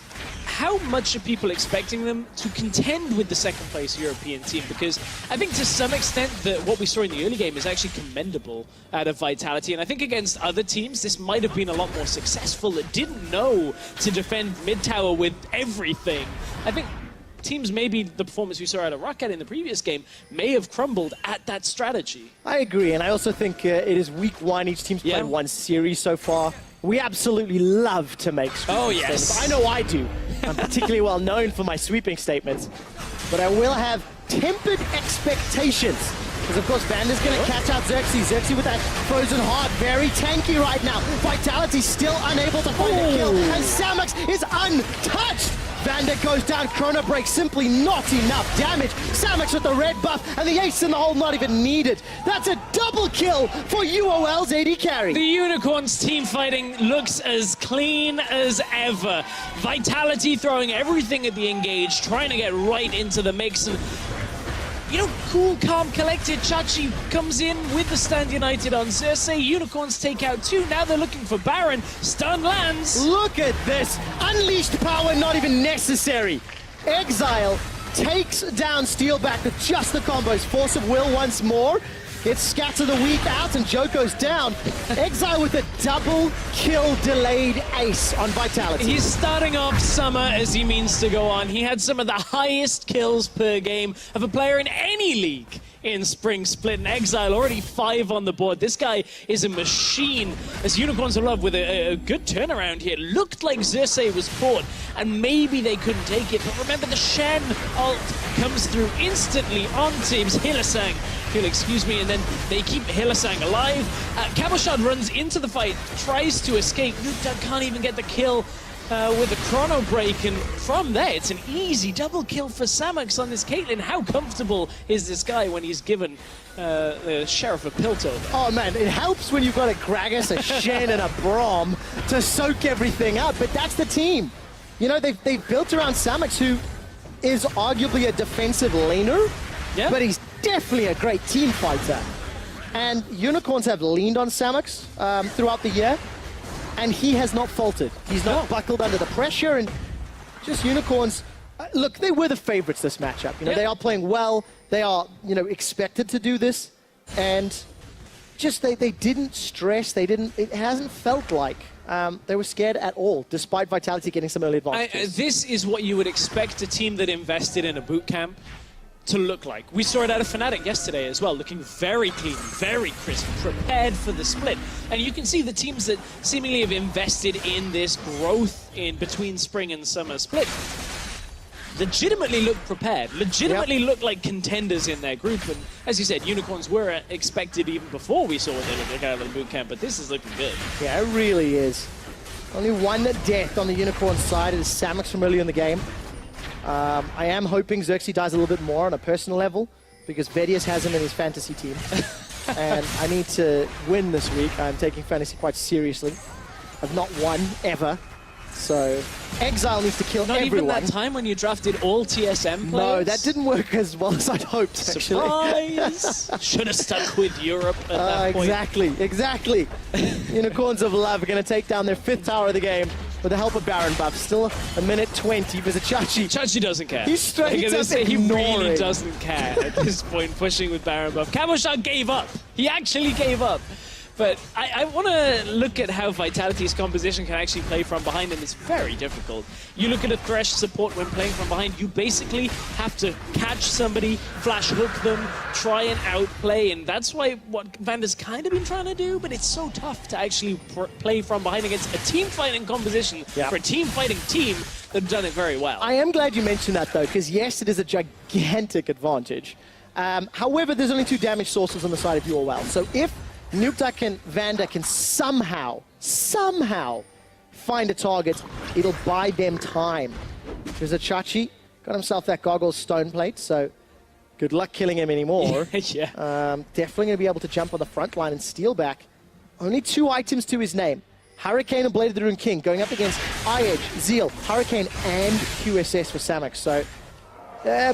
how much are people expecting them to contend with the second place European team? Because I think to some extent that what we saw in the early game is actually commendable out of Vitality. And I think against other teams, this might have been a lot more successful that didn't know to defend mid tower with everything. I think teams, maybe the performance we saw out of Rocket in the previous game, may have crumbled at that strategy. I agree, and I also think it is week 1. Each team's played one series so far. We absolutely love to make sweeping statements. I know I do. I'm particularly well known for my sweeping statements. But I will have tempered expectations. Because, of course, Vander's going to catch out Xerxes. Xerxes with that frozen heart, very tanky right now. Vitality still unable to find a kill. And Samox is untouched. Vander goes down, Chrono Break, simply not enough damage. Samox with the red buff, and the ace in the hole not even needed. That's a double kill for UOL's AD carry. The Unicorns team fighting looks as clean as ever. Vitality throwing everything at the engage, trying to get right into the mix. And you know, cool, calm, collected. Chachi comes in with the stand united on Xerxes. Unicorns take out 2. Now they're looking for Baron. Stun lands. Look at this. Unleashed power not even necessary. Exile takes down Steelback with just the combos. Force of Will once more. Gets Scatter the Weak out and Joe goes down. Exile with a double kill delayed ace on Vitality. He's starting off summer as he means to go on. He had some of the highest kills per game of a player in any league in Spring Split, and Exile already 5 on the board. This guy is a machine. As Unicorns of Love with a good turnaround here. Looked like Xerxes was caught and maybe they couldn't take it, but remember the Shen ult comes through instantly on teams. Hillisang, excuse me, and then they keep Hillisang alive. Cabochard runs into the fight, tries to escape. Nukeduck can't even get the kill with a Chrono Break, and from there it's an easy double kill for Samox on this Caitlyn. How comfortable is this guy when he's given the Sheriff a Piltover? Oh man, it helps when you've got a Gragas, a Shen, and a Braum to soak everything up, but that's the team. You know, they've built around Samox, who is arguably a defensive laner, but he's definitely a great team fighter. And Unicorns have leaned on Samox throughout the year, and he has not faltered. He's not buckled under the pressure, and just Unicorns, look, they were the favorites this matchup. You know, they are playing well, they are, you know, expected to do this, and just they didn't stress, it hasn't felt like they were scared at all, despite Vitality getting some early advantages. This is what you would expect a team that invested in a boot camp to look like. We saw it out of Fnatic yesterday as well, looking very clean, very crisp, prepared for the split. And you can see the teams that seemingly have invested in this growth in between spring and summer split legitimately look prepared, legitimately look like contenders in their group. And as you said, Unicorns were expected even before we saw what they look out of the boot camp, but this is looking good. Yeah, it really is. Only one death on the Unicorn side. It is Samox from early in the game. I am hoping Xerxes dies a little bit more on a personal level, because Vedius has him in his fantasy team. And I need to win this week. I'm taking fantasy quite seriously. I've not won, ever. So, Exile needs to kill everyone. Not even that time when you drafted all TSM players? No, that didn't work as well as I'd hoped, actually. Surprise! Should have stuck with Europe at that point. Exactly. Unicorns of Love are going to take down their 5th tower of the game with the help of Baron buff. Still a minute 20 for Chachi. Chachi doesn't care. He's straight up He really doesn't care at this point, pushing with Baron buff. Cabochard gave up. He actually gave up. But I want to look at how Vitality's composition can actually play from behind, and it's very difficult. You look at a Thresh support when playing from behind, you basically have to catch somebody, flash hook them, try and outplay, and that's why what Vander's kind of been trying to do, but it's so tough to actually play from behind against a team fighting composition for a team fighting team that have done it very well. I am glad you mentioned that, though, because yes, it is a gigantic advantage. However, there's only 2 damage sources on the side of UOL, so if Nukeduck and Vander can somehow find a target, it'll buy them time. There's a Chachi, got himself that Goggles stone plate, so good luck killing him anymore. Definitely going to be able to jump on the front line and steal back. Only 2 items to his name. Hurricane and Blade of the Rune King going up against iEdge, Zeal, Hurricane, and QSS for Samox. So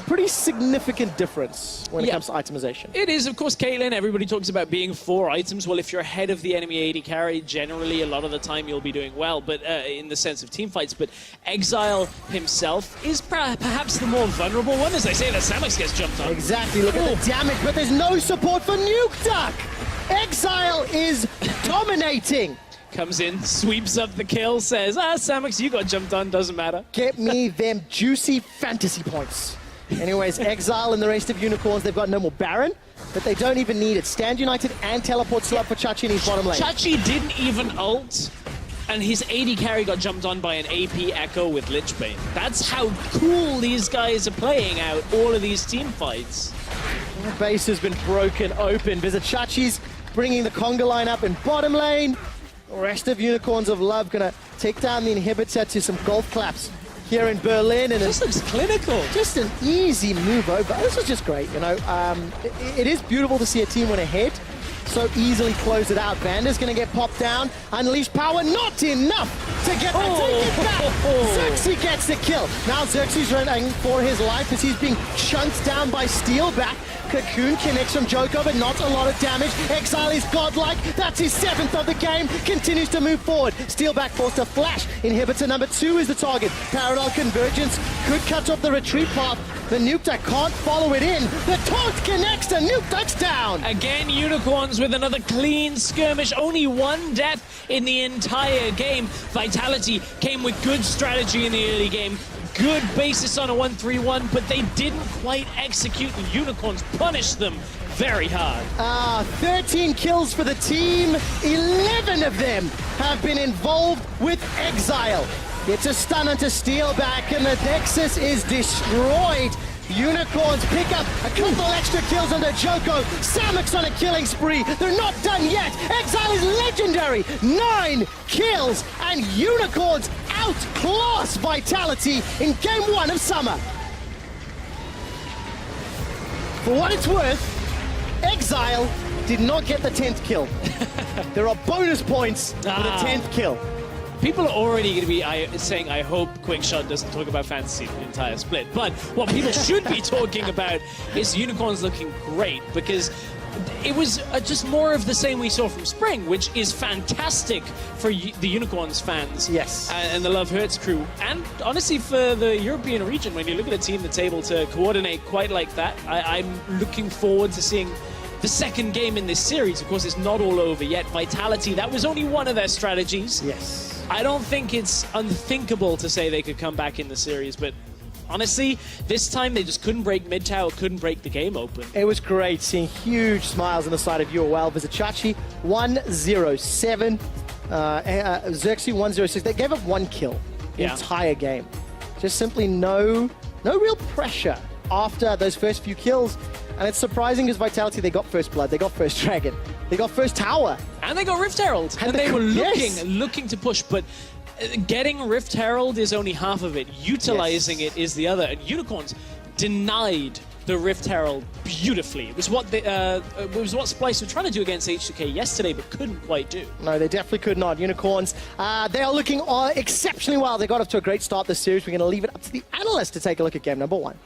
pretty significant difference when it comes to itemization. It is, of course, Caitlyn. Everybody talks about being 4 items. Well, if you're ahead of the enemy AD carry, generally, a lot of the time you'll be doing well, but in the sense of team fights. But Exile himself is perhaps the more vulnerable one, as I say, that Samus gets jumped on. Exactly, look at the damage, but there's no support for Nuke Duck! Exile is dominating! Comes in, sweeps up the kill, says, Samus, you got jumped on, doesn't matter. Get me them juicy fantasy points. Anyways, Exile and the rest of Unicorns, they've got no more Baron, but they don't even need it. Stand United and teleport still up for Chachi in his bottom lane. Chachi didn't even ult, and his AD carry got jumped on by an AP Echo with Lich Bane. That's how cool these guys are playing out all of these team fights. The base has been broken open. Visit Chachi's bringing the conga line up in bottom lane. The rest of Unicorns of Love gonna take down the inhibitor to some golf claps here in Berlin, and This looks clinical. just an easy move over. This is just great, you know. It is beautiful to see a team win ahead, so easily close it out. Vander's gonna get popped down. Unleash power, not enough to get take it back. Xerxes gets the kill. Now Xerxes running for his life as he's being chunked down by Steelback. Cocoon connects from Joko, but not a lot of damage. Exile is godlike. That's his 7th of the game. Continues to move forward. Steelback forced a flash. Inhibitor number 2 is the target. Parallel convergence could cut off the retreat path. The Nuke Duck can't follow it in. The taunt connects and Nuke Duck's down. Again, Unicorns with another clean skirmish. Only 1 death in the entire game. Vitality came with good strategy in the early game. Good basis on a 1-3-1, but they didn't quite execute. The Unicorns punished them very hard. 13 kills for the team. 11 of them have been involved with Exile. It's a stun onto Steelback, and the Nexus is destroyed. Unicorns pick up a couple extra kills under Joko. Samus on a killing spree. They're not done yet. Exile is legendary. 9 kills, and Unicorns outclass Vitality in Game 1 of Summer. For what it's worth, Exile did not get the 10th kill. There are bonus points for the 10th kill. People are already going to be saying, I hope Quickshot doesn't talk about fantasy the entire split. But what people should be talking about is Unicorns looking great, because it was just more of the same we saw from Spring, which is fantastic for the Unicorns fans. Yes. And the Love Hurts crew. And honestly, for the European region, when you look at a team that's able to coordinate quite like that, I'm looking forward to seeing the second game in this series. Of course, it's not all over yet. Vitality, that was only one of their strategies. Yes. I don't think it's unthinkable to say they could come back in the series, but honestly, this time they just couldn't break mid-tower, couldn't break the game open. It was great seeing huge smiles on the side of UOL. Visit Chachi 107, Xerxes 106. They gave up 1 kill the entire game. Just simply no real pressure after those first few kills. And it's surprising because Vitality, they got first blood, they got first dragon, they got first tower. And they got Rift Herald. And they were looking to push, but getting Rift Herald is only half of it. Utilizing it is the other. And Unicorns denied the Rift Herald beautifully. It was what Splice were trying to do against H2K yesterday, but couldn't quite do. No, they definitely could not. Unicorns, they are looking exceptionally well. They got off to a great start this series. We're going to leave it up to the analysts to take a look at game number 1.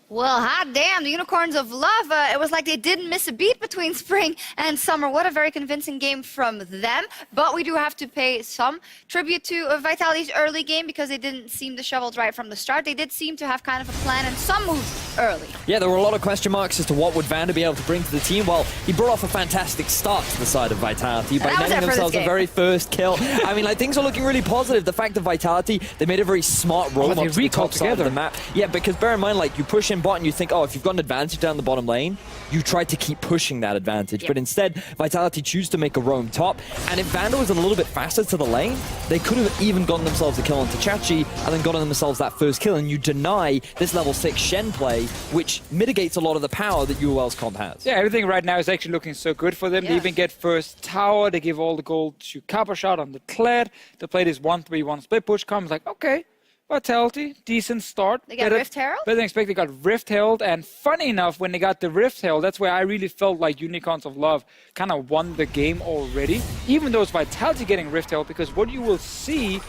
Well, hot damn, the Unicorns of Love. It was like they didn't miss a beat between Spring and Summer. What a very convincing game from them. But we do have to pay some tribute to Vitality's early game because they didn't seem disheveled right from the start. They did seem to have kind of a plan and some moves early. Yeah, there were a lot of question marks as to what would Vander be able to bring to the team. Well, he brought off a fantastic start to the side of Vitality by netting themselves the very first kill. I mean, like, things are looking really positive. The fact that Vitality, they made a very smart roam up to the top side of the map. Yeah, because bear in mind, like, you push in bot and you think, oh, if you've got an advantage down the bottom lane, you try to keep pushing that advantage. But instead, Vitality choose to make a roam top. And if Vander was a little bit faster to the lane, they could have even gotten themselves a kill onto Chachi and then gotten themselves that first kill. And you deny this level 6 Shen play, which mitigates a lot of the power that UOL's comp has. Yeah, everything right now is actually looking so good for them. They even get first tower. They give all the gold to Shot on the Kled. They play this 1-3-1 split push. Comes like, okay, Vitality, decent start. They got Rift Herald? Better than expected, they got Rift Herald. And funny enough, when they got the Rift Herald, that's where I really felt like Unicorns of Love kind of won the game already. Even though it's Vitality getting Rift Herald, because what you will see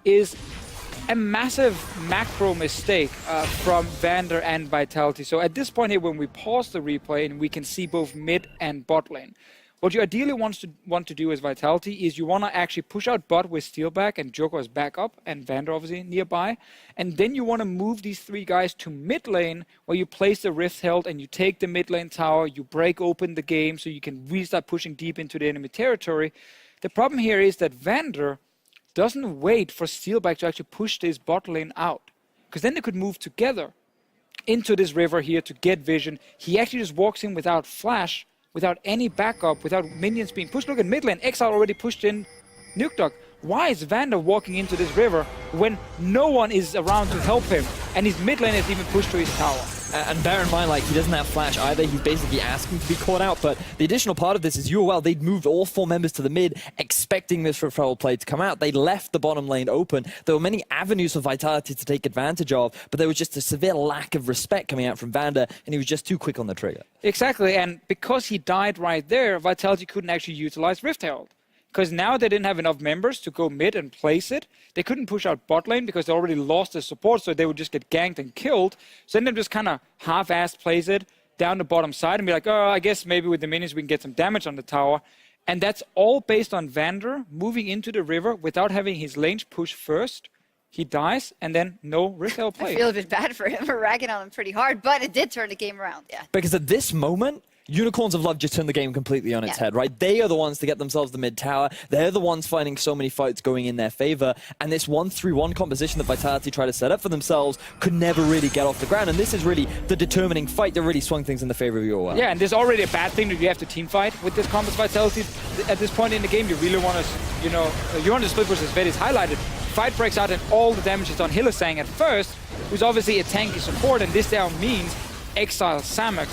is a massive macro mistake from Vander and Vitality. So at this point here, when we pause the replay and we can see both mid and bot lane, what you ideally want to do as Vitality is you want to actually push out bot with Steelback and Joko as backup and Vander obviously nearby. And then you want to move these 3 guys to mid lane where you place the Rift Herald and you take the mid lane tower, you break open the game so you can really start pushing deep into the enemy territory. The problem here is that Vander doesn't wait for Steelback to actually push this bot lane out, because then they could move together into this river here to get vision. He actually just walks in without flash, without any backup, without minions being pushed. Look at mid lane, Exile already pushed in Nukeduck. Why is Vander walking into this river when no one is around to help him, and his mid lane is even pushed to his tower? And bear in mind, like, he doesn't have flash either. He's basically asking to be caught out. But the additional part of this is UOL, they'd moved all 4 members to the mid, expecting this referral play to come out. They left the bottom lane open. There were many avenues for Vitality to take advantage of, but there was just a severe lack of respect coming out from Vander, and he was just too quick on the trigger. Exactly, and because he died right there, Vitality couldn't actually utilize Rift Herald. Because now they didn't have enough members to go mid and place it. They couldn't push out bot lane because they already lost their support, so they would just get ganked and killed. So then they just kind of half-assed place it down the bottom side and be like, oh, I guess maybe with the minions we can get some damage on the tower. And that's all based on Vander moving into the river without having his lanes push first. He dies, and then no Rift Herald play. I feel a bit bad for him. We're ragging on him pretty hard, but it did turn the game around, yeah. Because at this moment, Unicorns of Love just turned the game completely on its head, right? They are the ones to get themselves the mid tower. They're the ones finding so many fights going in their favor. And this 1-3-1 composition that Vitality tried to set up for themselves could never really get off the ground. And this is really the determining fight that really swung things in the favor of UOL. Yeah, and there's already a bad thing that you have to team fight with this combat Vitality. At this point in the game, you really want to, you know, you want to split versus VIT is highlighted. Fight breaks out and all the damage is on Hylissang at first, who's obviously a tanky support, and this down means Exile Samex,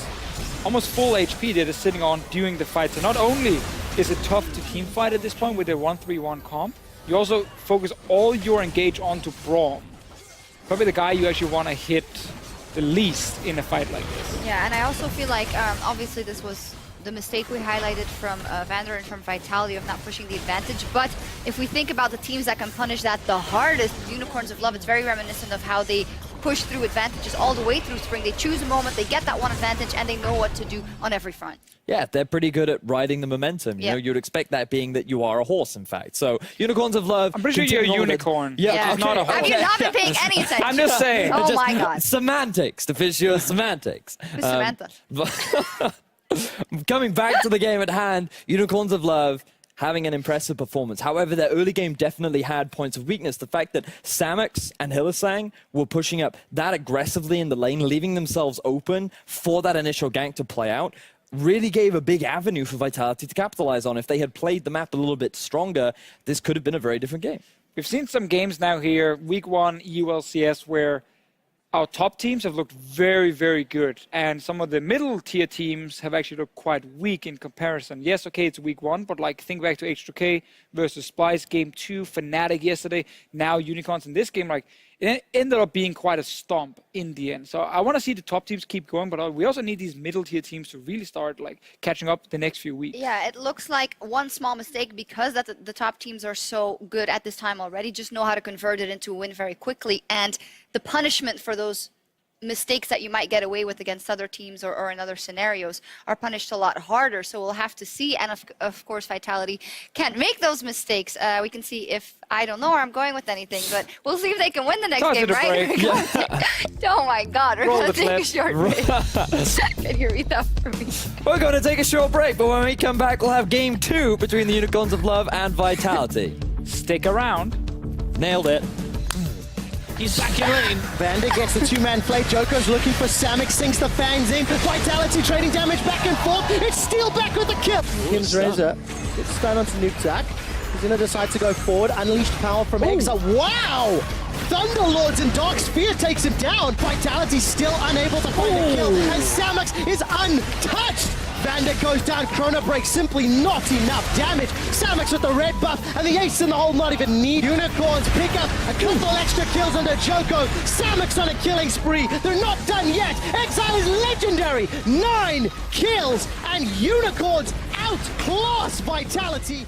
almost full HP that is sitting on during the fight. So not only is it tough to team fight at this point with a 1-3-1 comp, you also focus all your engage onto Braum. Probably the guy you actually want to hit the least in a fight like this. Yeah, and I also feel like, obviously this was the mistake we highlighted from Vander and from Vitality of not pushing the advantage. But if we think about the teams that can punish that the hardest, Unicorns of Love, it's very reminiscent of how they push through advantages all the way through Spring. They choose a moment, they get that one advantage, and they know what to do on every front. Yeah, they're pretty good at riding the momentum. You know, you'd expect that being that you are a horse, in fact. So, Unicorns of Love. I'm pretty sure you're a unicorn. Yeah, okay. Not a horse. Have you not been paying any attention? I'm just saying. Oh my God. Semantics, to fish your semantics. Who's Samantha? Coming back to the game at hand, Unicorns of Love having an impressive performance. However, their early game definitely had points of weakness. The fact that Samex and Hylissang were pushing up that aggressively in the lane, leaving themselves open for that initial gank to play out, really gave a big avenue for Vitality to capitalize on. If they had played the map a little bit stronger, this could have been a very different game. We've seen some games now here, week 1 ULCS, where our top teams have looked very, very good. And some of the middle tier teams have actually looked quite weak in comparison. Yes, okay, it's week 1, but like think back to H2K versus Splice, game 2, Fnatic yesterday, now Unicorns in this game, like it ended up being quite a stomp in the end. So I want to see the top teams keep going, but we also need these middle tier teams to really start like catching up the next few weeks. Yeah, it looks like one small mistake because that the top teams are so good at this time already, just know how to convert it into a win very quickly. And the punishment for those mistakes that you might get away with against other teams or in other scenarios are punished a lot harder. So we'll have to see. And of course, Vitality can't make those mistakes. We can see if, I don't know where I'm going with anything, but we'll see if they can win the next game, right? Oh my God, we're going to take a short break. Can you read that for me? We're going to take a short break, but when we come back, we'll have game 2 between the Unicorns of Love and Vitality. Stick around. Nailed it. He's back in lane. Vander gets the 2-man play. Joko's looking for Samex, sinks the fangs in. Vitality trading damage back and forth. It's still back with the kill. Kim's Razor gets stunned onto Nukeduck. He's going to decide to go forward. Unleashed power from Exile. Wow! Thunderlords and Dark Spear takes him down. Vitality still unable to find the kill. And Samex is untouched. Vander goes down, Chrono Break, simply not enough damage. Samex with the red buff, and the ace in the hole not even need. Unicorns pick up a couple extra kills under Joko. Samex on a killing spree. They're not done yet. Exile is legendary. 9 kills, and Unicorns outclass Vitality.